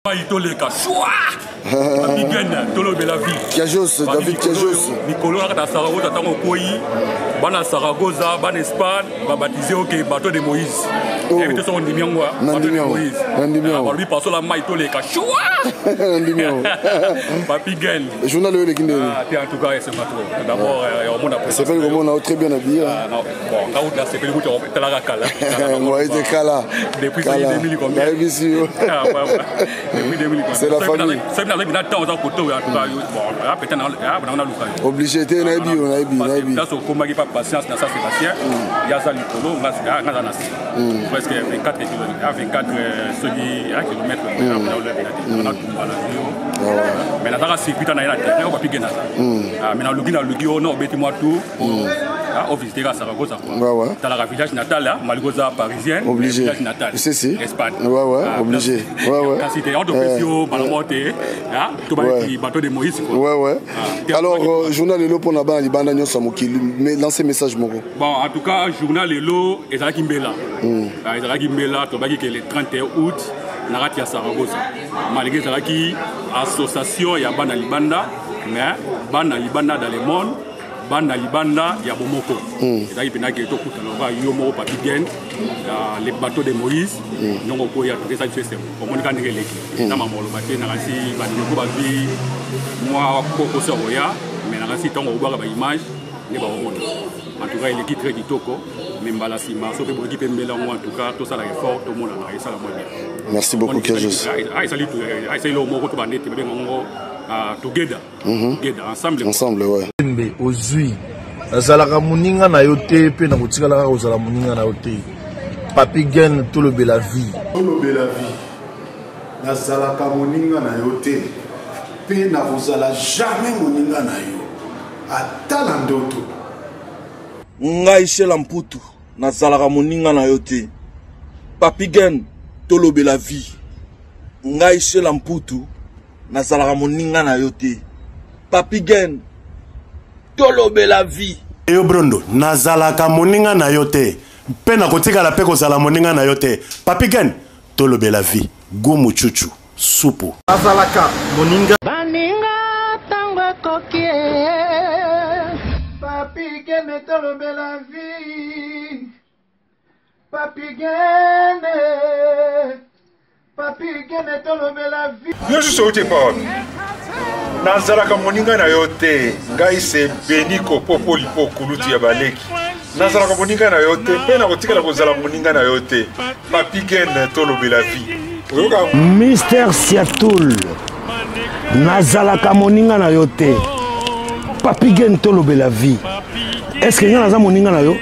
Maïtoleka, choua Biguen, Tolo Belavi. Kiajos, David Kiajos. Nicolo à Saragossa, Tango Koi, Bana Saragossa, Ban Espagne, va baptiser au bateau de Moïse. Invité son Ndimiangwa, bateau de Moïse. Alors lui, passe la Maïtoleka, choua Biguen. Journal de l'équipe. En tout cas, c'est pas trop. D'abord, on a c'est pas le moment, on a très bien habillé. Bon, là, c'est que le bout de la Kala. Ouais, c'est Kala. Depuis 2000 combien? C'est la famille. Obligé, on a dit. Là, on a pas patience dans ça, Sébastien. Il y a ça, Nicolo, on a presque 24 km. Mais là, on a circuit dans la terre, on va plus gagner ça. Mais dans le Guillaume, on a bêtement tout. On visite à Saragossa. Dans la village natal, Malgoza parisienne. Obligé. C'est si. Espagne. Ouais, obligé. Ouais. Quand c'était en Topesio, Balamote, tout le bateau de Moïse. Ouais. Alors, journal Lelo pour la bande, Libana Nyon Samoki, lancez message, Moro. Bon, en tout cas, journal Lelo, Ezra Kimbela. Ezra Kimbela, Tobaki, qui est le 31 août, Narati à Saragossa. Malgré Ezra qui, association, il y a Bana Libanda, mais Bana Libanda dans le monde. Bana Libanda ya Bomoko. Et là il pénal qui est au coup de Yomo Papiguen, les bateaux de Moïse, non au coup il y a tout ça c'est comme on gagne l'équipe. Dans ma molo bateau narasi Baniko babi moi Coco Soroya, mais narasi tant au boire ba image ne ba monde. En tout cas il est très kitoko, même balasima, sauf que pour équipe mbela en tout cas tout ça la effort tout le monde a ça la moins bien. Merci beaucoup Kiajos. Salut le mot to bandete be ngo together. Ensemble, ouais. Ozui azalaka muninga na yote pe na kotikala ka ozala muninga na yote Papiguen Tolobe la vie nazalaka muninga na yote pe na kozala jamais muninga na yo atala ndoto ngai shela mputu nazalaka muninga na yote Papiguen Tolobe la vie ngai shela mputu nazalaka muninga na yote Papiguen Tolobe la vie. Yo Brondo, nazalaka moninga na yote. Pe na kotika la pe kozala moninga na yote. Papiguen Tolobe la vie. Gomu chuchu, supu. Nazalaka moninga. Baninga tango kokie. Papiguen Tolobe la vie. Papiguen Tolobe la vie. Je suis sauté par Nazalaka moninga na yote, ngai se beniko popo lipo kuluti ya baleki. Nazalaka moninga na yote, pe na kotika la kozala moninga na yote. Papiguen Tolobe la vie. Mister Siatoul, nazalaka moninga na yote. Papiguen Tolobe la vie. Est-ce que naza moninga na yo?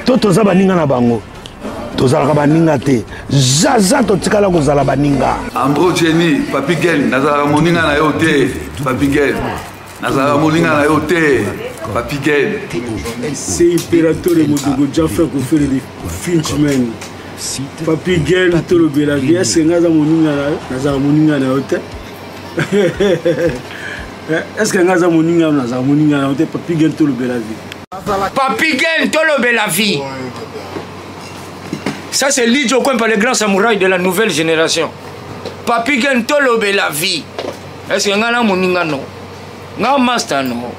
Toto za baninga na bango. Tozalaka baninga te. Zaza totikala kozala baninga. Ambro Jenny, Papiguen, nazalaka moninga na yo te. Papiguen, nazalaka moninga na yo te. Papiguen. C'est impérateur de Modogo Jaffa qui fait les Finchman. Papiguen Tolobe la vie. Est-ce que naza moninga na yo te? Est-ce que naza moninga na yo te? Papiguen Tolobe la vie. Papiguen Tolobe la vie. Ça c'est Lidjo Kwempa, le grand samouraï de la nouvelle génération. Papiguen Tolobe la vie. Est-ce que ngana moninga no? Ngamatano.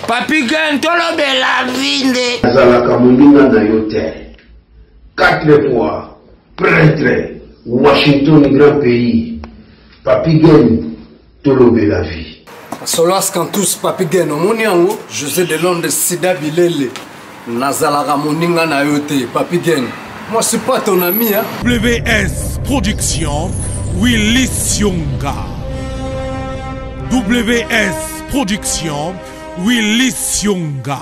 Papiguen Tolobe la vie. Nazalaka moninga na yote. 4 fois prêtre Washington grand pays. Papiguen Tolobe la vie. Solas Kantus Papiguen Omoniango, José de Londres Sida Bilele. Nazalaka moninga na yote, Papiguen. Moi c'est pas ton ami hein. WS Production, Willy Sionga. WS Production, Willy Sionga.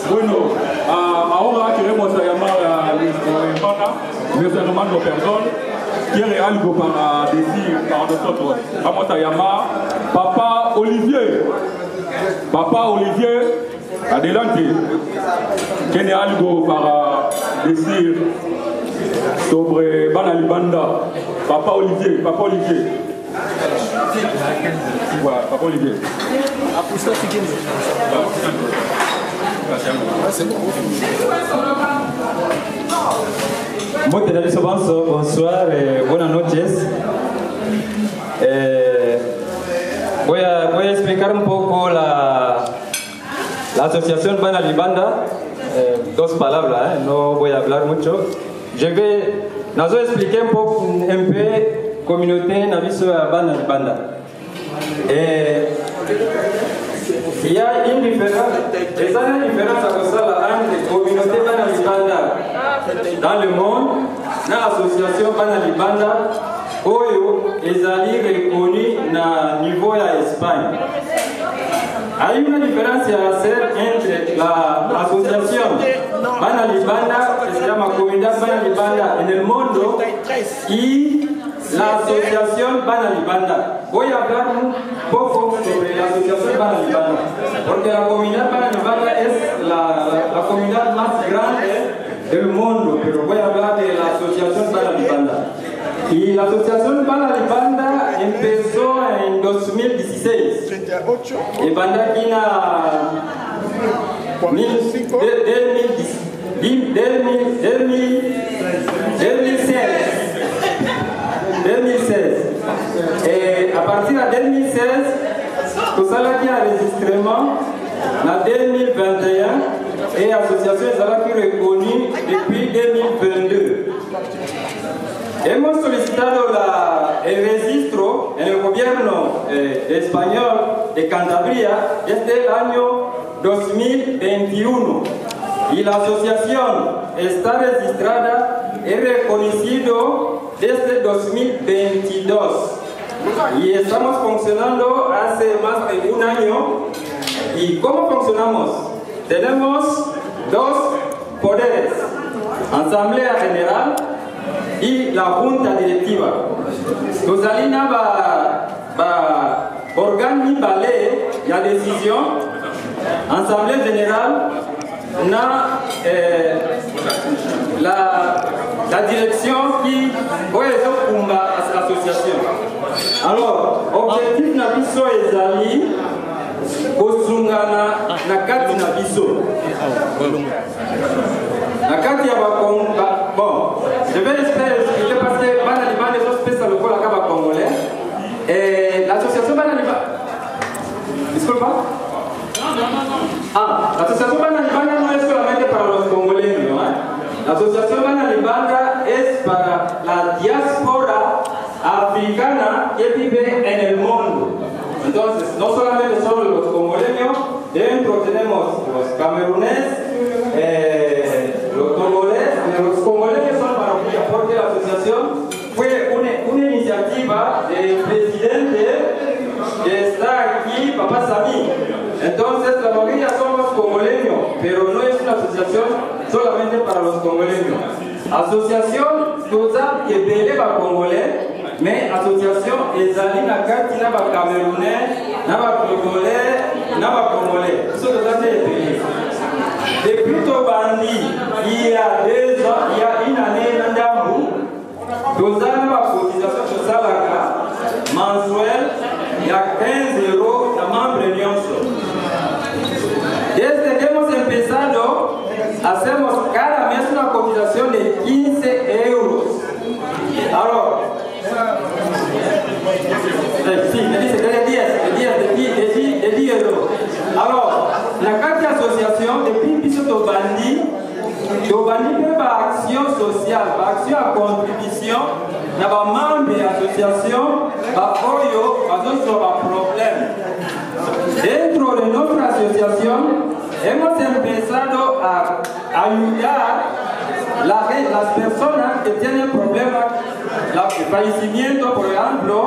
Bueno, ahora queremos llamar a nuestro hermano perdón, quiere algo para decir para nosotros. Vamos a llamar Papa Olivier. Papa Olivier, adelante. Tiene algo para decir sobre Bana Libanda. Papa Olivier, Papa Olivier. Voilà, Papa Olivier. Muy bonsoir y buenas noches. Voy a explicar un poco la asociación Bana Libanda. Dos palabras, no voy a hablar mucho. Je vais expliquer un peu communauté Naviso Bana Libanda. Il y a une différence, et ça a une différence entre la communauté Bana Libanda dans le monde, dans l'association Bana Libanda, Oyo est reconnu au niveau de l'Espagne. Il y a une différence entre l'association Bana Libanda, c'est la communauté Bana Libanda en el mundo, y l'associación Bana Libanda. Voy a hablar un poco sobre la asociación Bana Libanda, porque la comunidad Bana Libanda es la comunidad más grande del mundo, pero voy a hablar de la asociación Bana Libanda. Y la asociación Bana Libanda empezó en 2016. Y Banda aquí Et à partir de 2016, tout ça qui a enregistrement en 2021 et l'association est reconnue depuis 2022. Hemos solicitado el registro en el gobierno español de Cantabria desde el año 2021 y la asociación está registrada y reconocido desde 2022 y estamos funcionando hace más de un año. ¿Y cómo funcionamos? Tenemos dos poderes: Asamblea General y la Junta Directiva. Nous allons organiser la décision, Assemblée Générale, la direction qui va à l'association. Alors, l'objectif na biso ezali kozungana na kati na biso. Na kati ya bakonga, bon, je vais expliquer parce que Bana Libanda est spécial pour la Kaba congolais. Et l'association Bana Libanda, disculpa. L'association Bana Libanda no es solamente para los congoleños, La asociación Bana Libanda es para la diáspora africana que vive en el mundo. Entonces, no solamente son los congoleños, dentro tenemos los cameruneses, los congoleños son maravilla porque la asociación fue una iniciativa del presidente que está aquí, Papá Sami. Entonces, la mayoría somos congoleños, pero no es una asociación solamente para los congoleños. Asociación toda que beleva congolais, mais association ezali na kati na ba camerounais, na ba congolais, ce que ça fait. Depuis Tobandi, il y a 2 ans, il y a une année dans Ndambu, nous avons la cotisation de Salaka mensuelle, il y a 15 € de membre Nyonso. Desde que hemos empezado, hacemos cada mes una cotización de 15 €. Alors, sí, me dice que de 10 €. Alors, la carte d'association, depuis Biso Tobandi peut avoir action sociale, action à contribution, dans les membres de l'association, sur un problème. Dentro de notre association, hemos empezado a ayudar las personas que tienen problemas, el fallecimiento, por ejemplo,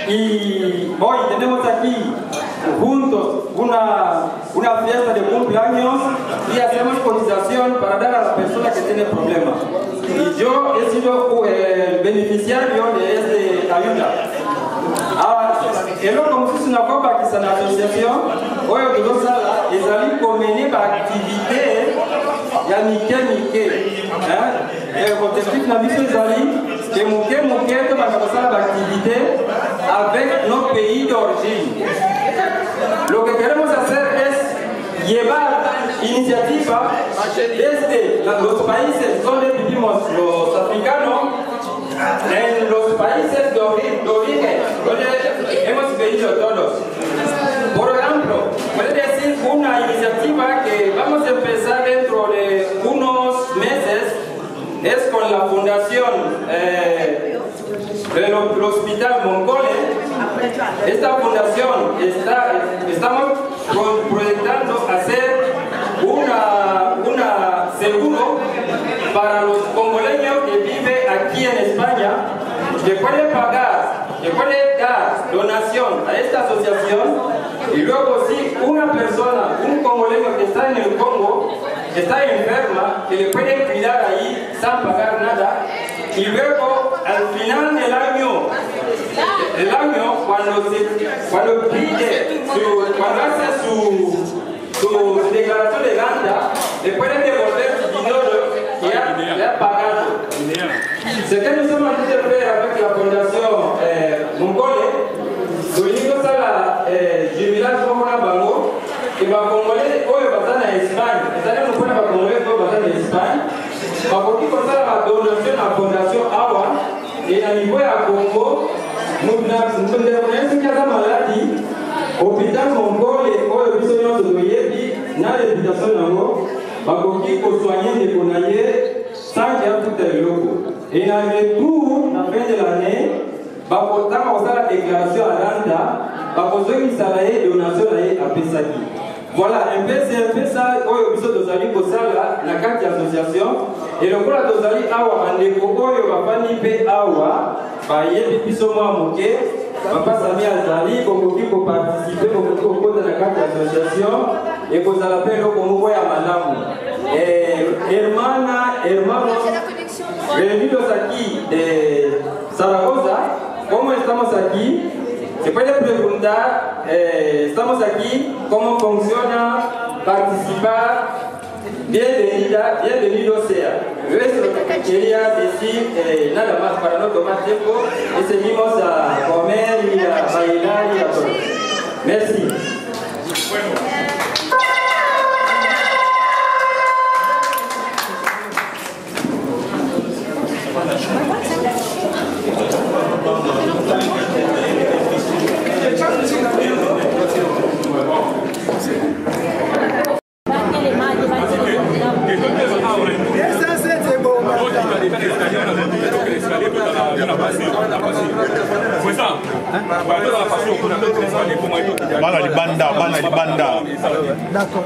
y hoy tenemos aquí juntos una fiesta de cumpleaños y hacemos cotización para dar a la persona que tiene problemas. Y yo he sido el beneficiario de esta ayuda. Et là, comme c'est une accord qui est une association, où il y a des amis qui mènent l'activité, il y a Nike. Et l'objectif de la mission des amis, c'est de faire l'activité avec nos pays d'origine. Lo que queremos hacer es llevar iniciativa desde los países donde vivimos los africanos, en los países de origen, donde hemos vivido todos. Por ejemplo, puede decir una iniciativa que vamos a empezar dentro de unos meses, es con la fundación del Hospital Mongole. Esta fundación estamos proyectando hacer una seguro para los congoleños que viven aquí en España, que pueden pagar, que pueden dar donación a esta asociación, y luego si una persona, un congoleño que está en el Congo, que está enferma, que le pueden cuidar ahí sin pagar nada, y luego al final del año, cuando pide, cuando hace su declaración de renta, le pueden devolver su dinero que ha pagado. Ce que nous sommes en train de faire avec la fondation Mongole, nous avons la jubilation de Bango, et les Congolais, eux, ils sont en Espagne. C'est-à-dire que les Congolais, eux, ils sont en Espagne. Parce que comme ça, la donation de la fondation Awa, et à niveau à Congo, nous avons ce qu'il y a dans la maladie, hôpital Mongole, et eux, ils sont en dans l'habitation de Nango, ils ont soigné des Konaïs sans qu'il y ait tout un logo. Et dans le retour, à la fin de l'année, quand on a la déclaration à Randa, on a une donation à Pesaki. Voilà, un peu ça, on a la carte d'association. Et le coup, la dosali awa, on va pas niper awa, il y a Papa Sami Azali, pour participer au cours de la carte d'association et vous allez appeler le Congo à Malamu. Hermanos, venidos aquí de Zaragoza, ¿cómo estamos aquí? Se puede preguntar, estamos aquí, ¿cómo funciona participar? Bienvenido sea. Es lo que quería decir, nada más para no tomar tiempo, y seguimos a comer y a bailar y a todo. Merci. Bala libanda. D'accord.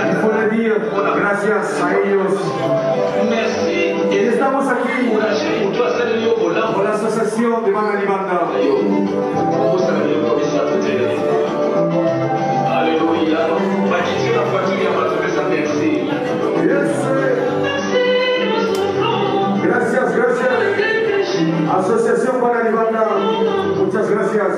Il faut le dire, gracias a ellos. Y estamos aquí por la asociación de Banda Libanda. Gracias, gracias. Asociación Banda Libanda, muchas gracias.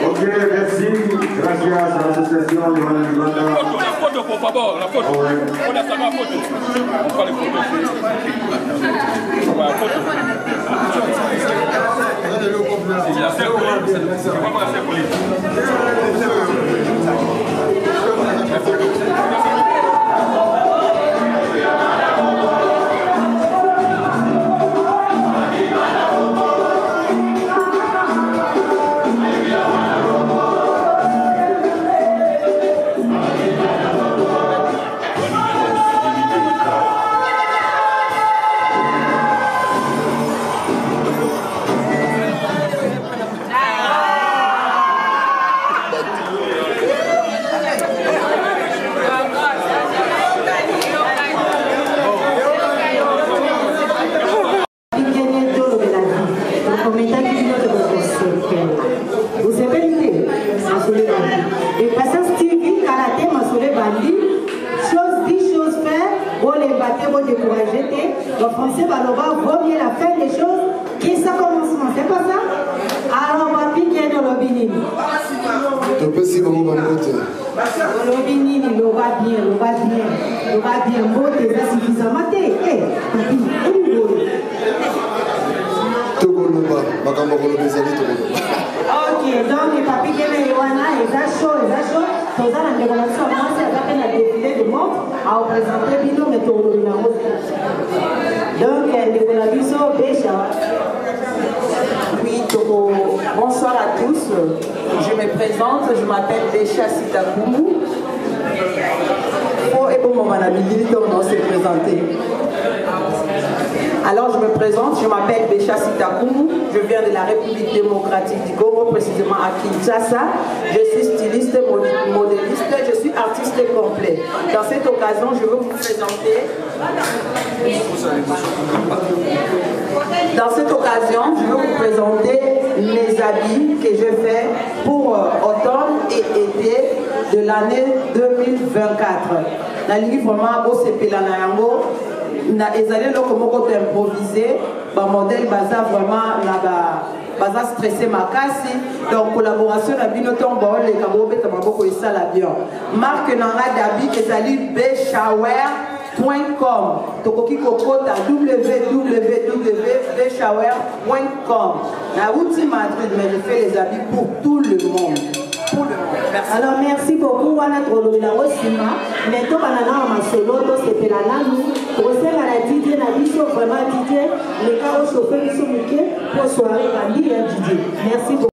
Ok, merci. Gracias a la asociación de Banda Libanda. La photo, por favor, la photo. On a la photo. On prend les photos. La photo. C'est la symbolique. C'est vraiment la symbolique. Le français va vaut mieux la fin des choses qui ça commencement, c'est pas ça? Alors on va piquer dans le binini. Le binini, le va bien, le va bien, le va bien, beau, t'es suffisamment, ok, donc papi Kene Yoana, ils ont chaud. Tous les gens qui ont commencé à faire la défilé de montre, à représenter Bino Métro. Donc, les Biso Bécha. Oui, bonsoir à tous. Je me présente, je m'appelle Bécha Sitakoumou. Oh, et bon, mon manabilité, on s'est présenté. Alors, je me présente, je m'appelle Bécha Sitakoumou, je viens de la République démocratique du Congo, précisément à Kinshasa. Je suis styliste, modéliste, je suis artiste complet. Dans cette occasion, je veux vous présenter... Dans cette occasion, je veux vous présenter mes habits que je fais pour automne et été de l'année 2024. La ligue vraiment au Sepelanayango. Na ezali loko moko improvisé ba modèle baza vraiment na baza stressé makasi donc collaboration na bino tombo le kabo beta maboko esala bien marque nanga d'habit ezali beshower.com tokoki kokota www.beshower.com na outil Madrid mais je fais les habits pour tout le monde. Merci. Alors merci beaucoup wana tolobela osima mais to banana ma solo to sepela nanu osema la DJ na biso vraiment DJ le cas au chauffeur biso muke pour soirée bandi DJ. Merci beaucoup.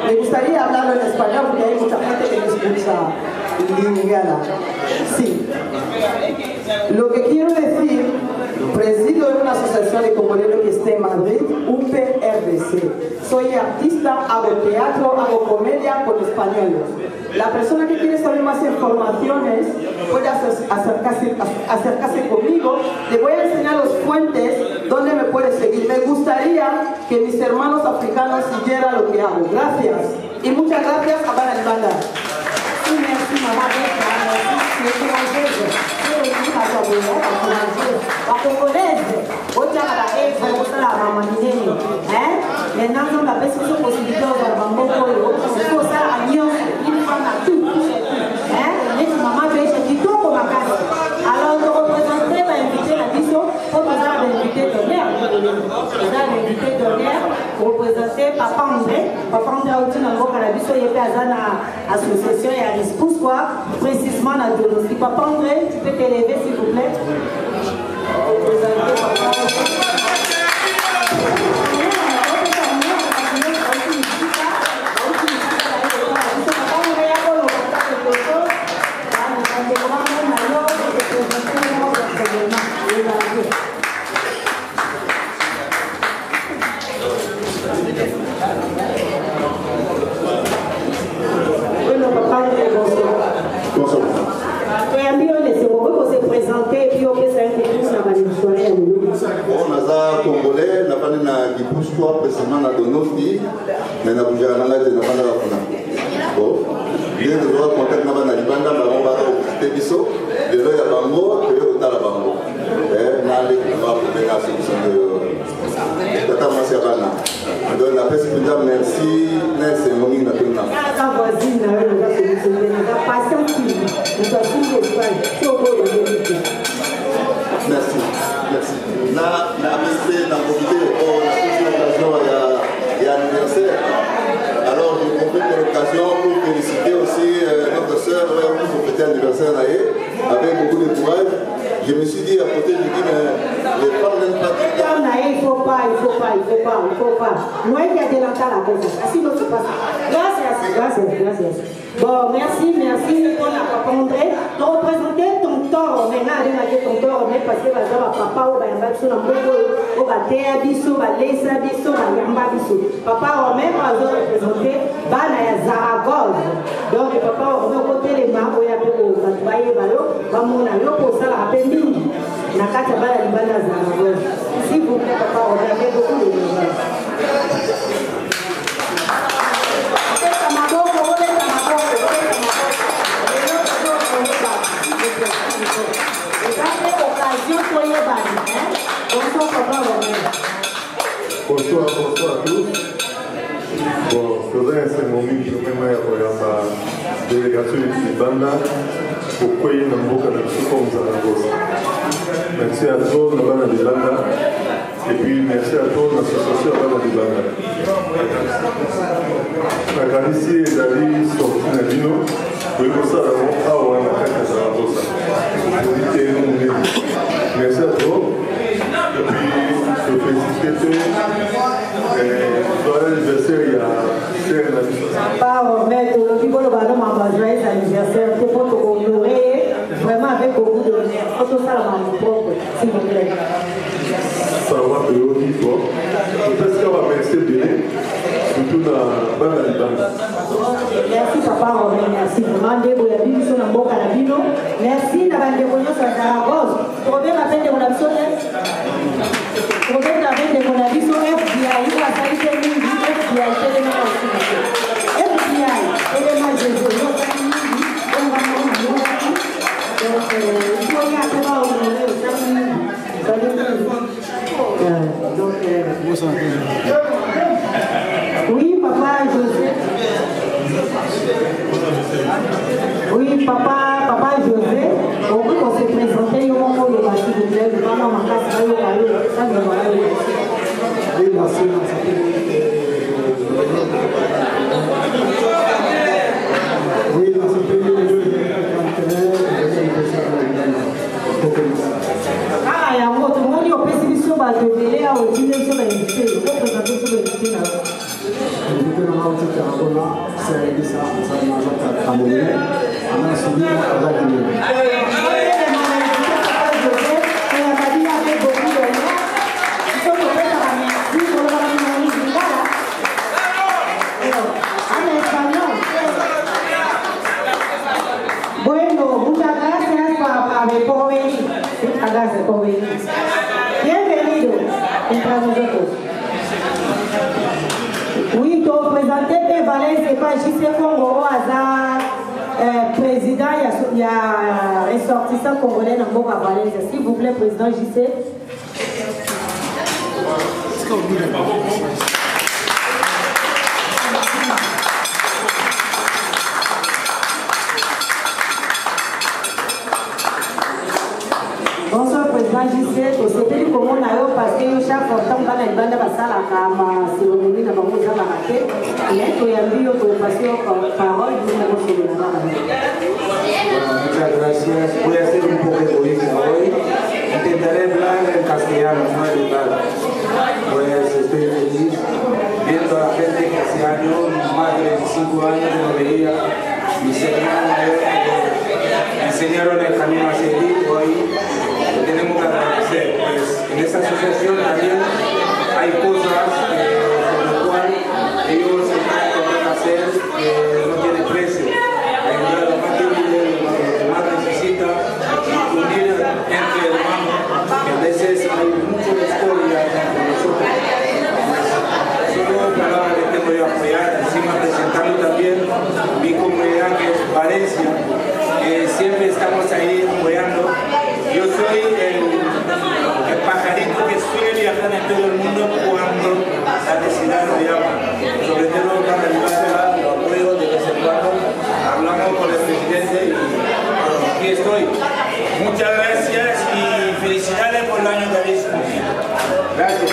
Me gustaría hablar en español porque hay mucha gente que me escucha lingala. Sí. Lo que quiero decir, presido en una asociación de congolés que está en Madrid, UPRDC. Soy artista, hago teatro, hago comedia con españoles. La persona que quiere saber más informaciones puede acercarse conmigo. Le voy a enseñar los fuentes donde me puede seguir. Me gustaría que mis hermanos africanos siguieran lo que hago. Gracias. Y muchas gracias a Bana Libanda. Alors, de représenter, inviter la mission, pour nous avoir invité d'honneur. Nous avons invité d'honneur pour représenter Papa André. Papa André a été dans le Canabiso, il y a une association et un espousse, quoi, précisément dans le dossier. Papa André, tu peux t'élever, s'il vous plaît. Représenter Papa André. Congolais, la panne na Gipouskoa, précisément na Donosti, mais na Boujarana, je n'ai pas la fona. Bon, bien de voir contact na Libanda, ma bomba au Tébiso, de l'œil à Bango, que le Tala Bango. Na les va pour venir à ce qui sont de Tata Massiabana. Donc la presse merci, c'est mon nom na Tuna. La voisine, la patience, nous avons fait merci, merci. Na profité, on a toute l'occasion, il y a l'anniversaire. Alors je profite de l'occasion pour féliciter aussi notre soeur pour fêter l'anniversaire avec beaucoup de courage. Je me suis dit à côté, je dis, mais les femmes n'aiment pas tout ça. Il faut pas. Moi qui ai délanté la cause. Sinon c'est pas ça. Gracias. Bon, merci pour la Papa André. De représenter ton tort, maintenant, ton tort, mais parce que papa, on va y avoir sur la mot, on va faire biso, on va laisser biso, on va yamba biso. Papa, on même va représenter Bana Zaragoza. Donc, papa, on va côté les mains, on va travailler, on va monter pour ça, la peine. Nakata Bana Libanda Zaragoza. S'il vous plaît, papa, on va faire beaucoup de choses. Bonsoir à tous. Bon, Claudin, c'est mon ami qui m'a la délégation de Banda pour quoi il y a un beau canal comme Zaragoza. Merci à tous, Banda de Banda. Et puis merci à tous, l'association Banda de Banda. La Galicie et Dali sorti na Dino. Pour ça, on a un Zaragoza. s'il vous plaît. Ça va te dire toi. Peut-être qu'on va merci bien. Surtout dans la Libane. Merci papa, merci vraiment. Merci d'avoir déconné sur la Zaragoza. Combien m'appelle de mon avis sur Combien m'appelle de mon avis sur FBI? Il va salir de lui, FBI, élément aussi. FBI, élément de Dieu. Donc, il faut y aller au oui, papa José. Oui, papa José. On peut qu'on se présente au moment de la s'il vous plaît. Vraiment, ma casse, ça me va. Oui, merci. Oui, ah, il y a un autre monde qui a précisé sur la télé, à utiliser sur l'invité. Il faut présenter sur l'invité. Bueno, muchas gracias por venir. Muchas gracias por venir. Bienvenido entre nosotros. Oui, donc présenté P. Valais, c'est pas JC Congo au hasard. Président, il y a ressortissant congolais dans Boca Valais. S'il vous plaît, président JC. Bonsoir président JC, c'était du comment on a eu parce que chaque fois qu'on va dans la salle à Kama, si on est dans le monde de la raté, mais il y a eu une parole du numéro sur le Muchas gracias. Voy a ser un poco egoísta hoy. Intentaré hablar en castellano, no en inglés. Pues estoy feliz viendo a la gente que hace años, más de 25 años, no veía. Mis hermanos me enseñaron el camino a seguir. Hoy tenemos que agradecer. Pues en esta asociación también hay cosas con las cuales ellos tienen que hacer que no tienen precio. Ayudar a los más débiles, a los que más necesitan, unir entre hermanos, que a veces hay mucha historia entre nosotros. Solo palabras que tengo yo a apoyar, encima presentarlo también mi comunidad que es Valencia, que siempre estamos ahí apoyando. Yo soy el pajarito que suele viajar en todo el mundo cuando la necesidad lo llama. Sobre todo para ayudar, lo apoyo de vez en cuando. Hablamos con el presidente y aquí estoy. Muchas gracias y felicidades por el año que habéis cumplido. Gracias.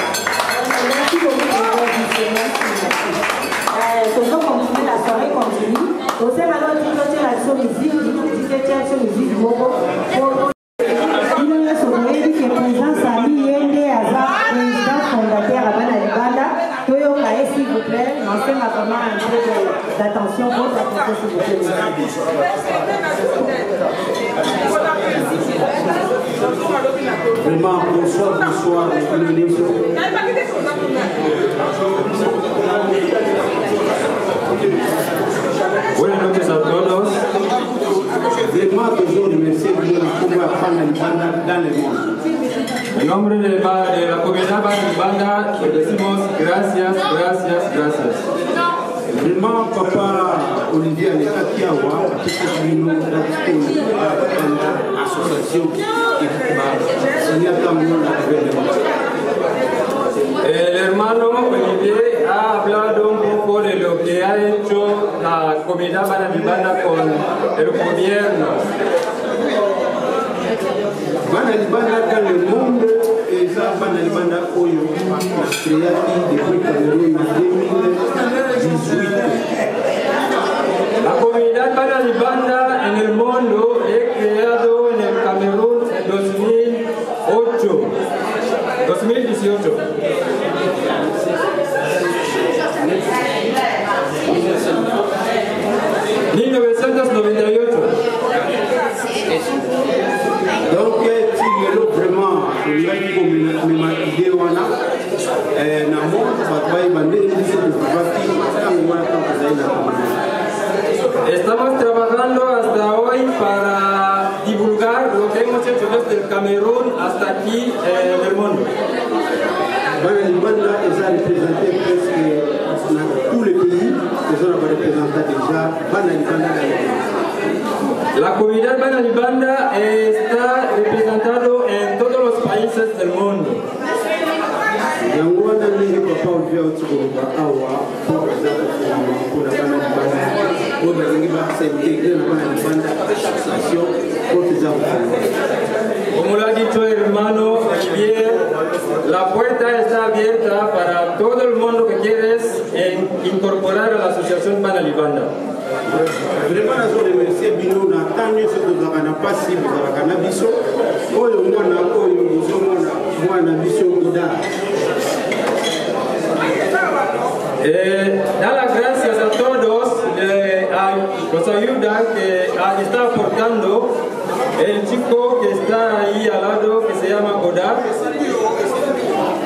Toujours continuer la soirée continue. Vous savez alors que c'est l'action musique, c'est l'action musique. Il y a ce qui est présent, Samy Yende, Azar, président fondateur à Bana Libanda. Toyo Kae, s'il vous plaît, lancez ma vraiment un peu d'attention pour s'apporter, s'il vous plaît. Vraiment, bonsoir, Buenas noches a todos. Vraiment, toujours remercier pour pouvoir prendre une bande dans le monde. En nombre de la comunidad Banda, le decimos gracias. Vraiment, papa Olivier Alekatiawa, association el hermano Olivier ha hablado un poco de lo que ha hecho la comunidad Banda con el gobierno. Bana Libanda dans le monde, et ça, Bana Libanda, Oyo, créé depuis Cameroun en 2018. La comunidad Bana Libanda en el mundo es creado en el Camerún en 2018. 1998. Donc, Tigelo, vraiment, tolingaki komema ide wana na monde bato bayeba ndenge biso tokobaki ntango wana ntango ezali na Cameroun. Estamos trabajando hasta hoy para divulgar lo que hemos hecho desde el Camerún hasta aquí en el mundo. Bana Libanda est représenté presque dans tous les pays. Ils ont représenté déjà Bana Libanda. La comunidad Bana Libanda está representado en todos los países del mundo. Yangoana ndenge papa ovia otsikoloba awa po eza mpona Bana Libanda oyo balingi basaintegre na Bana Libanda association po eza kofanda. Como lo ha dicho el hermano Olivier, la puerta está abierta para todo el mundo que quieres incorporar a la asociación Bana Libanda. Vraiment nazo remercier bino na temps nyonso tozalaka na mpasi bozalaka na biso oyo mwana oyo ozomona mwana biso Goda. Da las gracias a todos los ayuda que está aportando el chico que está ahí al lado que se llama Goda.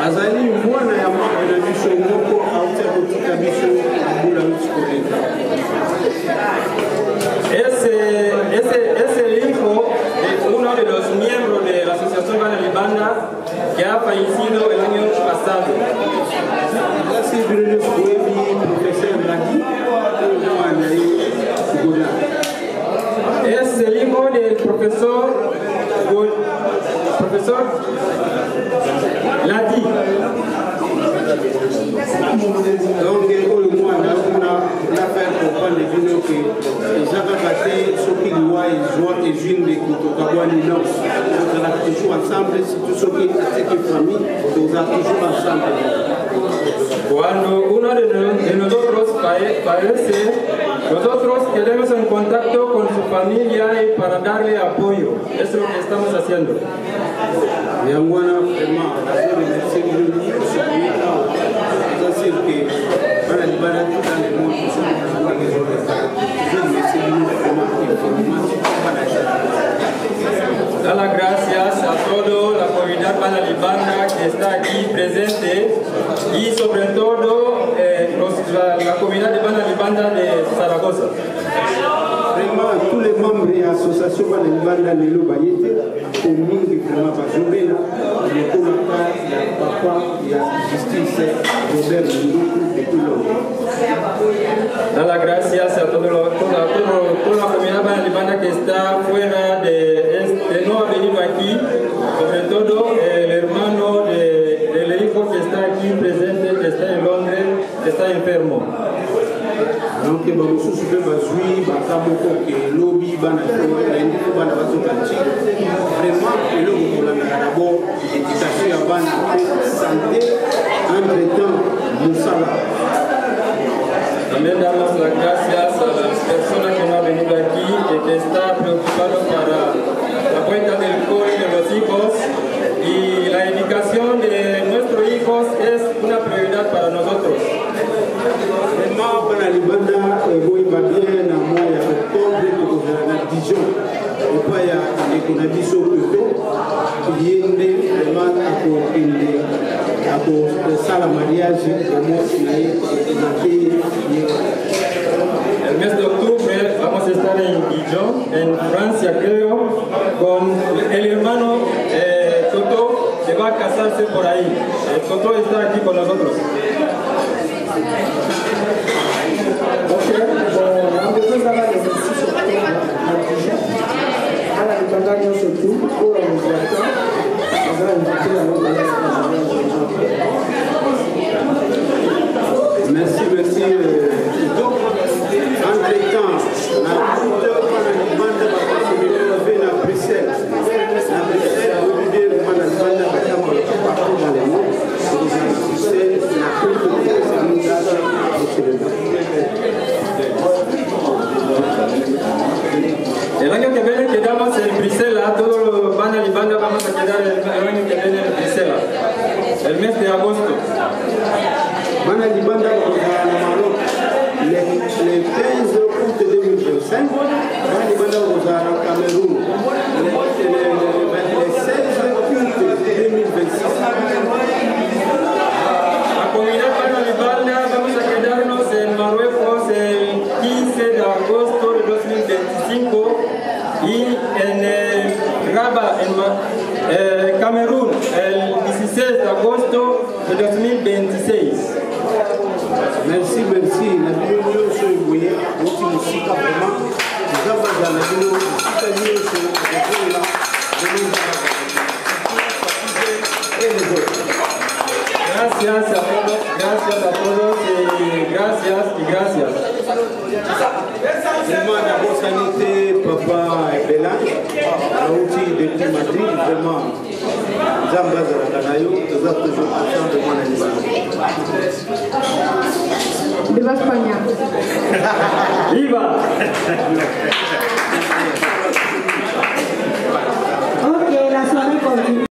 Azali mwana ya mwana na biso moko auta kotika biso abula mtsikoleka. Ese hijo es uno de los miembros de la asociación Bana Libanda que ha fallecido el año pasado. Es el hijo del profesor Ladi. Donc oyo mwana na faire comprendre bino que ezaka kate soki liwa ezwi ndeko tokabwani non tozalaka toujours ensemble surtout soki ateki famille tozala toujours ensemble. Cuando uno de nosotros parece, nosotros quedamos en contacto con su familia y para darle apoyo. Es lo que estamos haciendo. Yangwana vraiment nazo remercier bino c'est que Bana Libanda tout dans le monde je remercie Da las gracias a toda la comunidad Bana Libanda que está aquí presente y sobre todo la comunidad de Bana Libanda de Zaragoza. Vraiment tous les membres de l'association Bana Libanda lelo bayete au mingi vraiment bazobela le kolaka ya papa ya justice Robert Nduku de Kulongo. Da las gracias a toda la comunidad Bana Libanda que está fuera no ha venido aquí, sobre todo el hermano del hijo que está aquí presente, que está en Londres, que está enfermo. Donc bamosusu mpe bazwi baka moko ke lobi bana ndeko bana bazokanti vraiment eloko kolandaka d'abord éducation ya bana santé entre-temps mosala. También damos las gracias a las personas que no han venido aquí y que están preocupados para la cuenta del cole de los hijos y la educación de nuestros hijos es una prioridad para nosotros. Vraiment Bana Libanda boyeba bien na mois ya octobre tokozala na Dijon epai ya ndeko na biso Pepe ye nde vraiment akosala mariage ya mwasi na ye epresente ye. El mes de octubre vamos a estar en Dijon, en Francia creo, con el hermano Toto que va a casarse por ahí. Toto está aquí con nosotros. Merci. Entre-temps, na toute Bana Libanda bakosomelewe na Bruxelles. Na Bruxelles, obligé Bana Libanda batambola partout dans le monde. C'est na toute El año que viene quedamos en Bruselas, todos los Bana Libanda vamos a quedar el año que viene en Bruselas, el mes de agosto. Bana Libanda va a Maroc le 15 août 2025. Bana Libanda va a Cameroun le 16 août 2025. el 16 de agosto de 2026. Merci. La vidéo sur le voyez, on musique vraiment. Nous avons dans la vidéo, Gracias a todos y gracias. Vraiment, d'abord, sanité, papa et Bélan, outil depuis Madrid, vraiment, Zamba Zarakanayo, nous avons toujours confiance de mon Viva España. Viva. Ok, la soirée continue.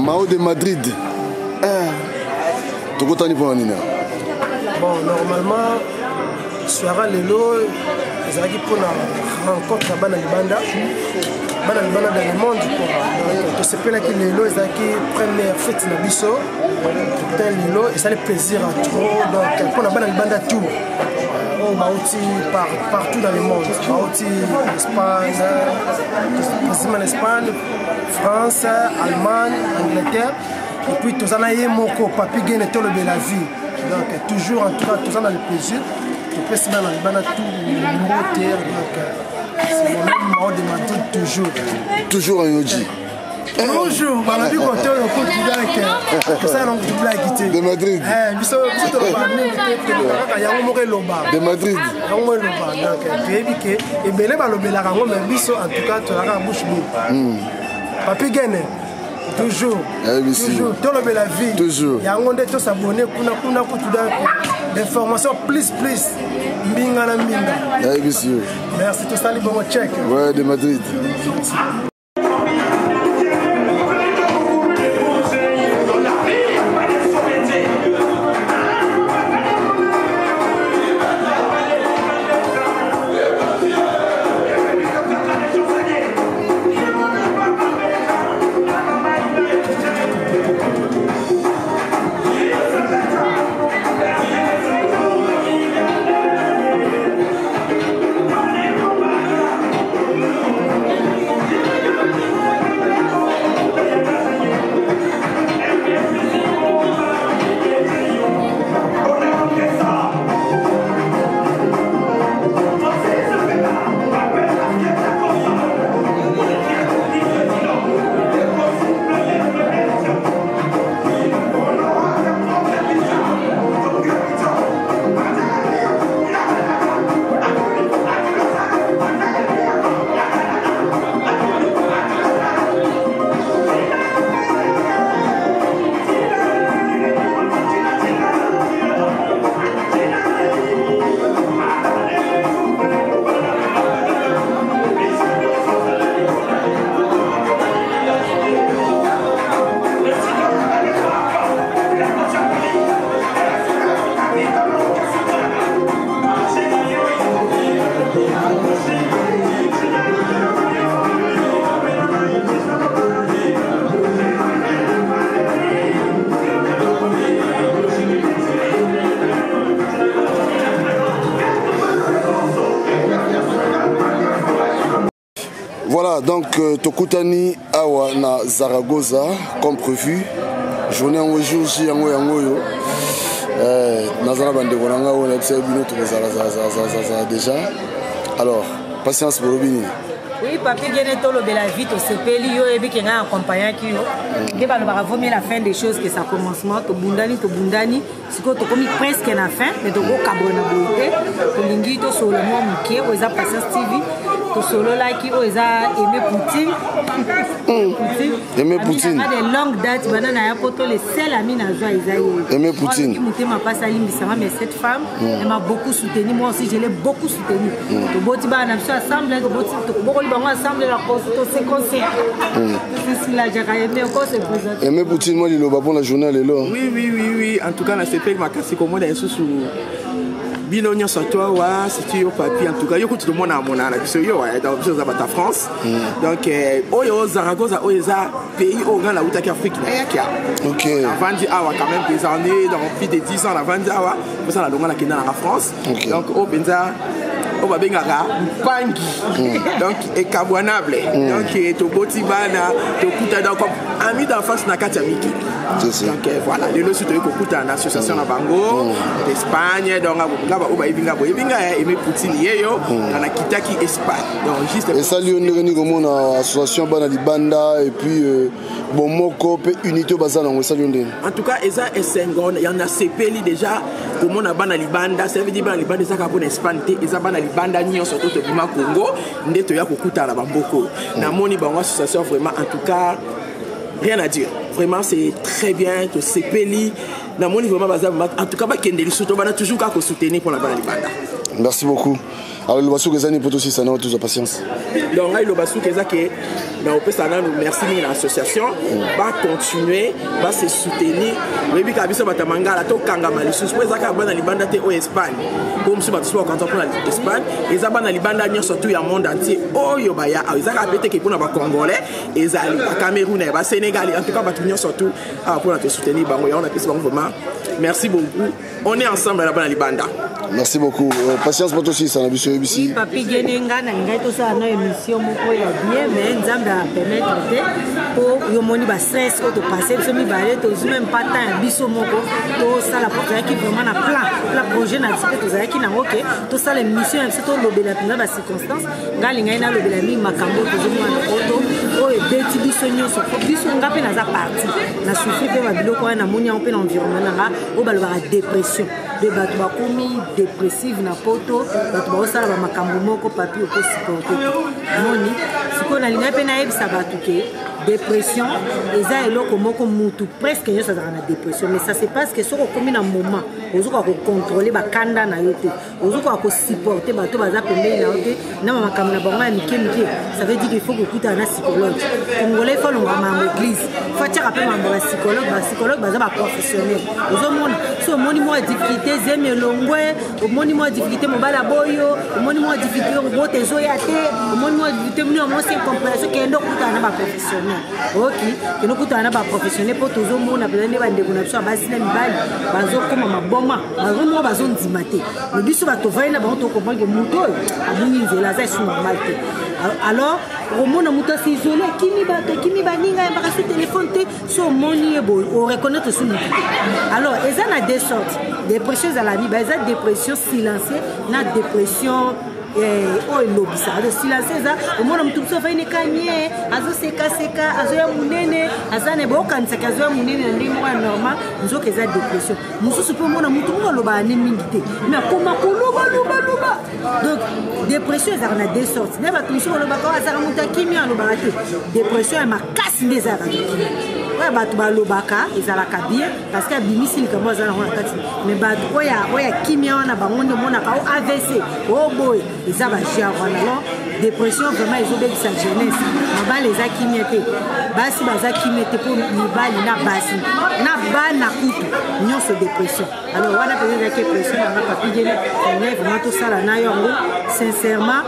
Mao de Madrid. Tokotani pour Nina. Bon, normalement, soirée lelo, ils arrivent pour la rencontre à Bana Libanda. Bana Libanda dans le monde. Donc, tout ce que lelo, ils arrivent première fête na biso. Tel lelo, et ça le plaisir à trop. Donc, pour la Bana Libanda tout. On va aussi partout dans le monde. On va aussi Espagne, quasiment l'Espagne, France, Allemagne, Angleterre. Et puis tous en ayez moko, papi gagne tout le bel vie. Donc toujours en tout cas, tous en a le plaisir. Et puis c'est dans le bana tout le monde terre. Donc c'est le même mot de Madrid toujours. Toujours en Yoji. Bonjour, on a dit qu'on était au coup de que ça non tu blague quitter. De Madrid. Biso biso to ba ni que ya ngo mo loba. De Madrid. Ya ngo loba. Donc puis que et belé ba lobela ngo mais biso en tout cas to la bouche bou. Papi gagne. Toujours. Toujours. Tout le la vie. Toujours. Il y a un monde qui s'abonner kuna des formations plus. Mbinga na mbinga. Merci tout ça les bons check. Ouais, de Madrid. Voilà, donc Tokutani awa na Zaragoza comme prévu journée en jour si yango yo nazana bande konanga on a fait bino to za déjà alors patience pour Robini. Oui, papi Gene Tolo Bela vite au sepeli yo ebi kenga accompagnant ki yo. Ke ba va vomir la fin des choses que ça commencement to bundani siko to komi presque na fin mais to go kabona boité to lingi to solo mo mukie o za Patience TV to solo like o za Aimé Poutine. Aimé Poutine. A des longues dates banana ya poto le seul ami na joie Isaïe. Aimé Poutine. Qui montait ma passe à Limbisama mais cette femme elle m'a beaucoup soutenu, moi aussi je l'ai beaucoup soutenu. To boti ba na ensemble to boti to ensemble la cause c'est conseil. C'est la Aimé encore c'est présent. Aimé Poutine moi il loba pour la journée lelo. Oui en tout cas na CP makasi comme on est sous bino nyonso toi wa si tu papier en tout cas yo tout le monde a mon ana parce que yo dans chose à France donc oyo Zaragoza oyo za pays au grand la route Afrique na OK avant dit awa quand même des années dans plus de 10 ans avant dit awa pour ça la longa la kina na France donc au benza o ba bengaka pangi donc ekabwanable donc to botibana to kuta donc ami d'enfance na kati amiki donc voilà le losu to kuta na association na bango d'Espagne donc ngaba o ba ibinga Aimé Poutine yeyo na kitaki Espagne donc juste et ça lui on ni comme na association bana libanda et puis bon moko pe unité bazana ngo ça lui en tout cas eza esengon y en a CPL déjà comme on a bana libanda ça veut dire bana libanda ça ka pour Espagne eza bana libanda nyonso to bima Congo ndeto ya kokuta na bamboko na moni bango association vraiment en tout cas rien à dire vraiment c'est très bien to CPL na moni vraiment bazama en tout cas ba kendeli soto bana toujours ka ko soutenir pour la bana libanda. Merci beaucoup. Alors le basou que pour aussi ça n'a toujours patience. Donc le basou que ça que na opesa na merci ni l'association va continuer va se soutenir webi kabisa batamangala to kanga malisu pour ça ka bana libanda te au Espagne comme si bato soit content pour l'Espagne et ça bana libanda nyo surtout ya monde entier oyo baya ça ka pété que pour na ba congolais et ça ba Cameroun et ba Sénégal en tout cas bato nyo surtout pour te soutenir bango ya on a pris vraiment merci beaucoup on est ensemble là-bas dans libanda. Merci beaucoup. Patience pour toi aussi, ça n'a vu sur ABC. Oui, papi Genenga, n'a tout ça dans émission moko ya bien, mais nous a permettre de pour yomoni ba stress au de passer, ce mi balé, to même pas temps biso moko, to ça la projet qui vraiment na plan projet na discuter to za qui na OK, to ça l'émission c'est to lobela pina ba circonstance, ngalinga ina lobela mi makambo to zuma na auto, o e beti biso nyonso, biso ngape na za parti, na souffrir pe ba biloko na moni en plein environnement na o ba la dépression. De bato bakomi dépressive na poto bato baosala bamakambo moko papi okosupporte moni sikoyo nalingai mpe nayebisa bato ke dépression eza eloko moko mutu presque nyonso azalaka na dépression mais ça se passe que soki okomi na moment ozokoka kocontrôle bakanda na yo te ozokoka kosupporte bato baza pembeni na yo te na bamakambo na bango ya mike ça veut dire qu'il faut kokutana na psychologue congolais fo alongaka mambo église fo atiaka mpe mambo bapsychologue baza baprofessionnel ozomona so omoni mwa difficulté zemi elongwe omoni mwa difficulté mobala boyo omoni mwa difficulté robote ezoya te omoni mwa difficulté moni omonsi incompréhension kende okutana na baprofessionnel ok kende okutana na baprofessionnel mpo tozomona peza nde bandeko na biso ya basi na mibali bazokoma maboma bazomwa bazondima te me biso bato vai na bango tokomprendre ke moto oyo abungi nzela aza esu normal te alors omona moto asi isole kimi baninga yambaka su téléphone te so omoni ye boye oreconnaitre su motu te alors eza na deux sortes dépression ezala miba eza dépression silencieux na dépression oyo elobisaka de silencieux eza omona motu biso afai nekanie azosekaseka azoya monene aza na boyokanisaki azoya monene na ndenge moko ya normal nzoka eza dépression mosusu mpe omona motu moko alobaka ne mingi te mais akoma kolobaloba donc dépression ezalaka na deux sortes nde bato mosusu balobaka oyo azalaka moto akimi alobaka te dépression ya makasi nde ezalaka nakimi oyo bato balobaka ezalaka bien parce que abimisi likambo aza nango na kati mais bato oyo akimia wana bango nde omonaka o AVC o boye eza bagenre wana alors dépression vraiment ezobebisa jeunesse mobali eza kimia te basi baza kimia te mpo mibali na basi na bana kutu nyonso dépression alors wana mpenza ezaki pression nanga papi gene vraiment tosala na yango sincèrement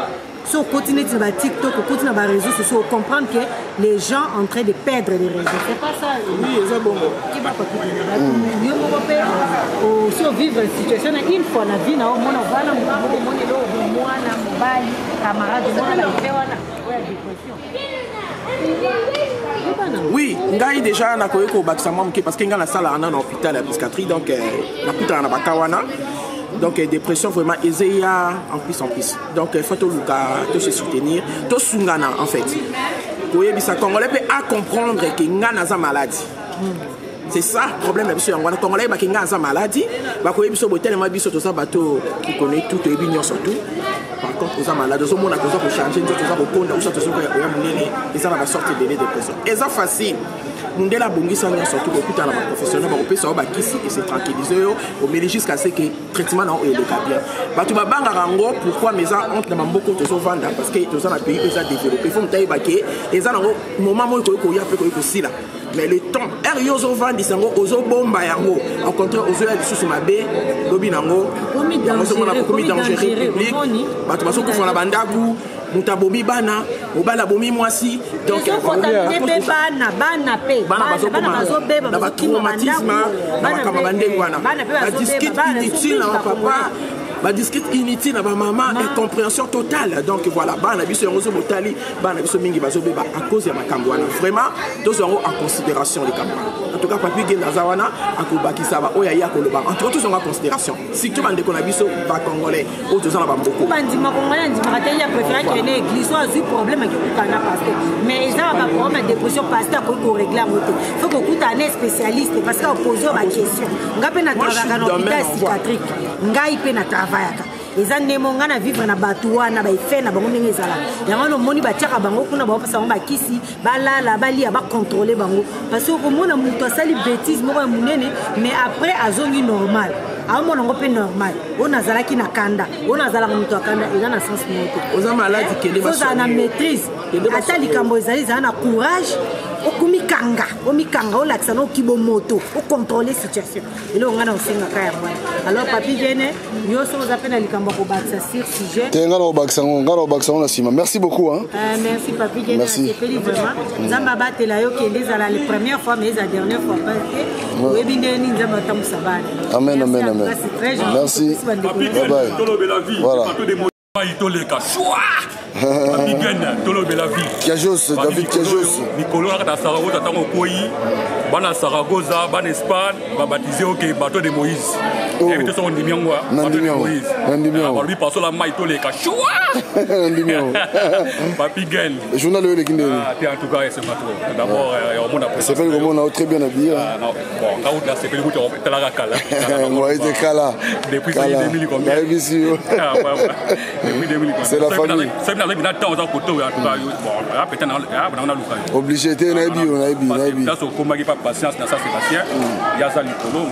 si on continue sur TikTok, on continue sur les réseaux sociaux, on comprend que les gens sont en train de perdre les réseaux. C'est pas ça. Oui, c'est bon. Qui va pas si on vit une situation, une fois on a vu, on a camarade, on a dépression. Oui, ngai déjà na koyeko bakisama muke parce que ngai na sala na hôpital ya psychiatrie donc na kuta na bakawana. Donc dépression vraiment ezéya en plus. Donc il faut tout se soutenir, tout sungana en fait. Koyebisa Congolais peut à comprendre que nga naza maladie. C'est ça le problème monsieur ngwana Congolais ba kinga naza maladie, ba koyebiso botelema biso to ça bateau qui connaît tout et bien surtout. Par contre aux malades aux monde ko changer tout ça ko konda ou ça to so ko ya munene et ça va sortir de dépression. Et ça facile. Mundela bongisa nya surtout ko kuta na professionnel ba kopesa ba kisi et c'est tranquilliser yo au mélangé jusqu'à ce que traitement na o eleka bien. Ba tu ba banga rango pourquoi mes honte na mboko to so vanda parce que to ça na pays ça développer faut mtayi ba ke et ça na moment mo ko ya pe ko sila. Mais le temps eriozo vandi sango ozo bomba yango au contraire ozo ya sous mabe lobi nango komi danger public ba tu ba so ko fona bandaku mutabomi bana obala bomi mwasi donc bana ba traumatisme bana kama bande wana ba discute inutile na papa ba discute inutile na ba maman incompréhension totale donc voilà bana biso yango zo botali bana biso mingi bazo beba à cause ya makambo wana vraiment tous en considération les kambo en tout cas papi genda zawana akobakisa ba oya ya koloba en tout cas tous en considération surtout bande ko na biso ba congolais o tous en ba mboko bandi ma congolais ndi ma teli ya préféré que une église soit un problème qui kutana pasteur mais ça va pas problème dépression pasteur ko régler à moto faut que kutana spécialiste parce que poser ba question ngape na travailler dans l'hôpital psychiatrique ngai pe na travailler eza ndemo nga na vivre na bato wana baife na bango ndenge ezala yango nomoni batiaka bango kuna bapesa bango bakisi balala balia bacontrôle bango parce que okomona moto asali bêtise moko ya monene mais après azongi normal aomona ngo mpe normal oyo nazalaki na kanda oyo nazalaka moto akanda eza na sens moto oza maladi ozala na maîtrise ata likambo ezali ezala na courage okumikanga omikanga olakisa na okibo moto ocontrôle situation elo nga na osengaka yango alors papi gene nyonso oza mpe na likambo ya kobakisa sur sujet te nga na obakisa ngo na nsima merci beaucoup merci papi gene nasepeli vraiment nzambe abatela yo kende ezala la première fois mais eza dernière fois parce que oyebi ndeni nzambe atambusa bana amen merci bye bye voilà Kiajos, David Kiajos. Nicolas à Saragossa, tant au pays, Bana Saragossa, Ban Espagne, va baptiser au bateau de Moïse. Invité son numéro, bateau de Moïse. On lui passe la maille, tous les cachous. Papi Gen. Le journal de l'équipe. En tout cas, c'est pas trop. D'abord, on a c'est pas le moment, on a très bien habillé. Bon, quand c'est pas le goût, on la cala. Ouais, c'est cala. Depuis 2000 combien? Depuis 2000. C'est la famille. Obligé, on a dit. Là, on n'a pas patience dans ça, Sébastien. Il y a ça, Nicolo,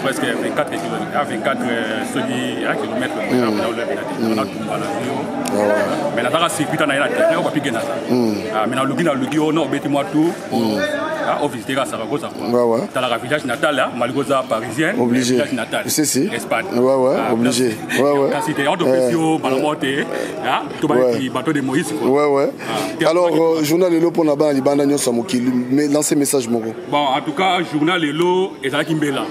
presque 24 kilomètres. Mais là, c'est circuit dans la terre, on va piquer. Mais dans le Guillaume, on a moi tout. On visite à Saragossa. Dans la village natale, Malgoza parisienne. Obligé. C'est Espagne. Ouais, obligé. Quand c'était en opération, par la montée, tout le bateau de Moïse. Ouais. Alors, journal Lelo pour la bande, Libanda Nyosa Mokili, mais lancez message, Moko. Bon, en tout cas, journal Lelo, Ezra Kimbela.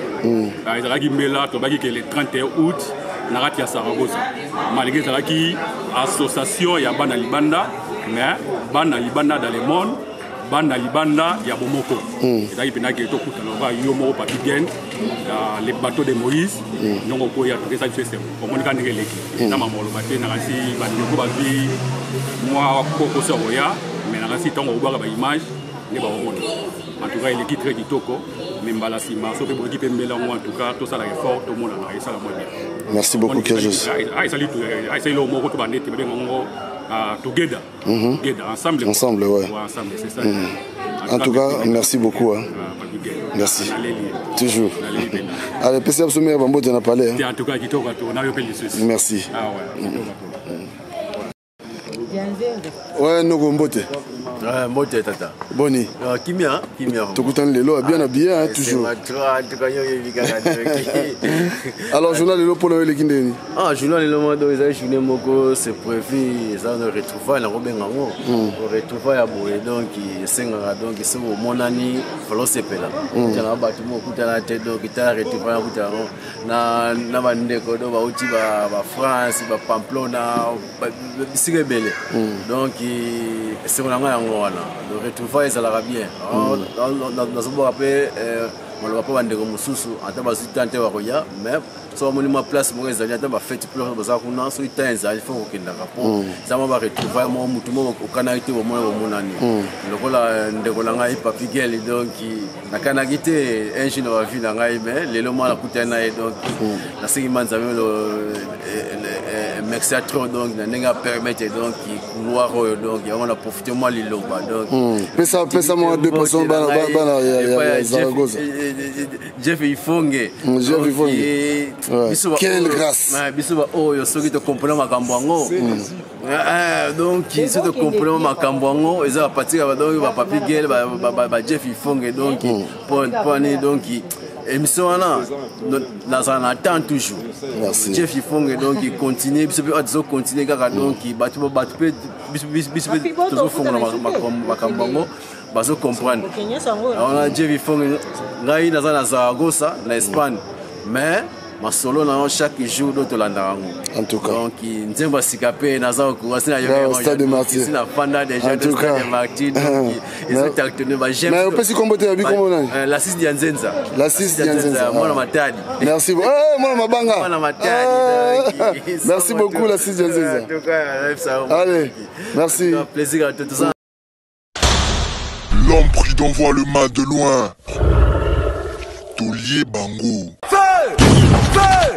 Ezra Kimbela, tu vas dire que le 31 août, Narati à Saragossa. Malgré ça, association, il y a Bana Libanda, mais Bana Libanda dans le monde. Bana Libanda ya Bomoko. C'est-à-dire que nous avons Yomo Papigen, les bateaux de Moïse, nous avons eu des systèmes. Comme on a dit, nous avons eu moi, mais nous avons eu image. En tout cas, il est très kitoko, mais Mbalasima, sauf que pour l'équipe Mbela, en tout cas, tout ça est fort, tout le monde a ça la moitié. Merci beaucoup, Kiajos. Together, ensemble, ouais. Ensemble, c'est ça. En tout cas, merci beaucoup. Merci. Toujours. Allez, PC Absoumé, Bambo, tu en as parlé. En tout cas, merci. Ouais, nous Mbote. Mbote tata. Boni. Kimia. Tokutan Lelo, bien habillé, toujours. Alors, journal Lelo pour le Lekindeni. Journal Lelo, c'est prévu, ça nous retrouve la Robin Gango. On retrouve à Boué, donc, donc, c'est mon ami, Falosepela. Il y a un bâtiment qui a la tête, donc, il a retrouvé à Boutaro. Na Bandeko, France, Pamplona, Sirebele. Donc, c'est un yango wana le retrouvaille ezalaka bien nazoboka mpe maloba mpe bandeko mosusu ata bazwi tan te bakoya mais so bamoni mwa place moko ezali ata bafete plus baza kuna soki tan ezali fo kokendaka mpo eza mwa baretrouvaille moko mutu moko okanaki te bomona bomonani lokola ndeko na ngai Papi Gel donc nakanaki te un jour na bavi na ngai mais lelo mwana nakutani na ye donc nasengi mba nzambe merci à trop donc na ndenge apermettre donc couloir oyo donc yango na profite mwa liloba donc pesa mwa 2% bana ya Zaragoza Jeff Ifonge quelle grâce biso ba oyo soki to comprendre makambo yango donc si to comprendre makambo yango eza bapatika donc ba Papi Gel ba Jeff Ifonge donc point donc émission wana nazala na temps toujours Jeff Ifonge donc il continue biso biso continue kaka donc batu pe biso tozofonga makambo yango bazo comprendre on a Jeff Ifonge ngai nazala na Zaragoza na Espagne mais masolo na chaque jour d'autres landanga en tout cas donc nzemba sikape naza ko sina yo stade de Martyr sina fanda déjà de stade de Martyr donc ils ont tactonné ba j'aime mais on peut se comporter avec comment on la 6 de Nzenza la 6 de Nzenza mwana matadi merci mwana mabanga mwana matadi merci beaucoup la 6 de Nzenza en tout cas allez merci plaisir à tous. L'homme prudent voit le mal de loin. Tolier Bango. Feu!